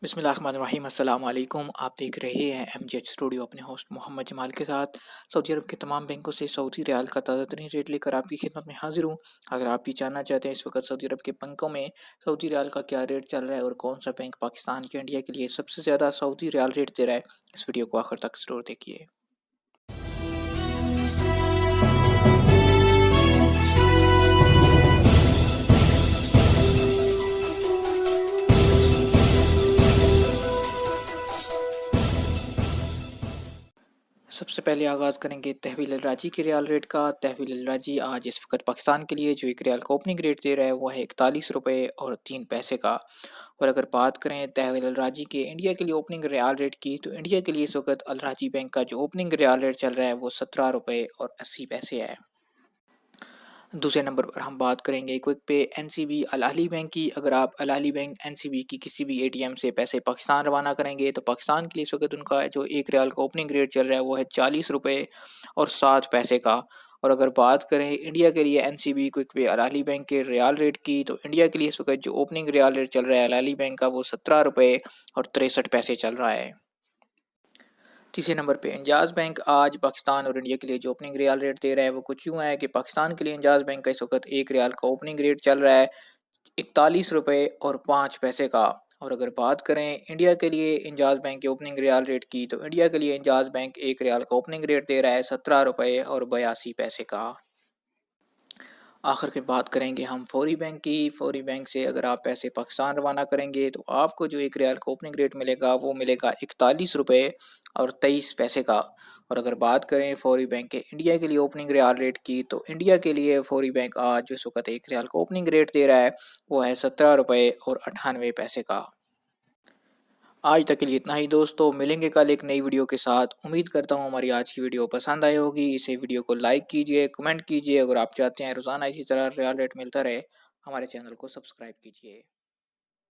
बिस्मिल्लाहिर्रहमानिर्रहीम अस्सलाम वालेकुम। आप देख रहे हैं एमजेएच स्टूडियो अपने होस्ट मोहम्मद जमाल के साथ। सऊदी अरब के तमाम बैंकों से सऊदी रियाल का ताज़ा तरीन रेट लेकर आपकी खिदमत में हाजिर हूँ। अगर आप भी जानना चाहते हैं इस वक्त सऊदी अरब के बैंकों में सऊदी रियाल का क्या रेट चल रहा है और कौन सा बैंक पाकिस्तान या इंडिया के लिए सबसे ज़्यादा सऊदी रियाल रेट दे रहा है, इस वीडियो को आखिर तक ज़रूर देखिए। सबसे पहले आगाज़ करेंगे तहवील अल राजी के रियाल रेट का। तहवील अल राजी आज इस वक्त पाकिस्तान के लिए जो एक रियाल का ओपनिंग रेट दे रहा है वो है 41 रुपये और 3 पैसे का। और अगर बात करें तहवील अल राजी के इंडिया के लिए ओपनिंग रियाल रेट की, तो इंडिया के लिए इस वक्त अल राजी बैंक का जो ओपनिंग रियाल रेट चल रहा है वो 17 रुपये और 80 पैसे है। दूसरे नंबर पर हम बात करेंगे क्विक पे एनसीबी अल अहली बैंक की। अगर आप अल अहली बैंक एनसीबी की किसी भी एटीएम से पैसे पाकिस्तान रवाना करेंगे, तो पाकिस्तान के लिए इस वक्त उनका जो एक रियाल का ओपनिंग रेट चल रहा है वो है 40 रुपये और 7 पैसे का। और अगर बात करें इंडिया के लिए एनसीबी क्विक पे अल अहली बैंक के रियाल रेट की, तो इंडिया के लिए इस वक्त जो ओपनिंग रियाल रेट चल रहा है अल अहली बैंक का वो 17 रुपये और 63 पैसे चल रहा है। तीसरे नंबर पे इंजाज़ बैंक आज पाकिस्तान और इंडिया के लिए जो ओपनिंग रियाल रेट दे रहा है वो कुछ यूँ है कि पाकिस्तान के लिए इंजाज़ बैंक का इस वक्त एक रियाल का ओपनिंग रेट चल रहा है 41 रुपये और 5 पैसे का। और अगर बात करें इंडिया के लिए इंजाज़ बैंक के ओपनिंग रियाल रेट की, तो इंडिया के लिए इंजाज़ बैंक एक रियाल का ओपनिंग रेट दे रहा है 17 रुपये और 82 पैसे का। आखिर में बात करेंगे हम फौरी बैंक की। फौरी बैंक से अगर आप पैसे पाकिस्तान रवाना करेंगे, तो आपको जो एक रियाल का ओपनिंग रेट मिलेगा वो मिलेगा 41 रुपये और 23 पैसे का। और अगर बात करें फौरी बैंक के इंडिया के लिए ओपनिंग रियाल रेट की, तो इंडिया के लिए फौरी बैंक आज जो इस वक्त एक रियाल का ओपनिंग रेट दे रहा है वो है 17 रुपये और 98 पैसे का। आज तक के लिए इतना ही दोस्तों, मिलेंगे कल एक नई वीडियो के साथ। उम्मीद करता हूँ हमारी आज की वीडियो पसंद आई होगी। इसे वीडियो को लाइक कीजिए, कमेंट कीजिए। अगर आप चाहते हैं रोज़ाना इसी तरह रियल रेट मिलता रहे, हमारे चैनल को सब्सक्राइब कीजिए।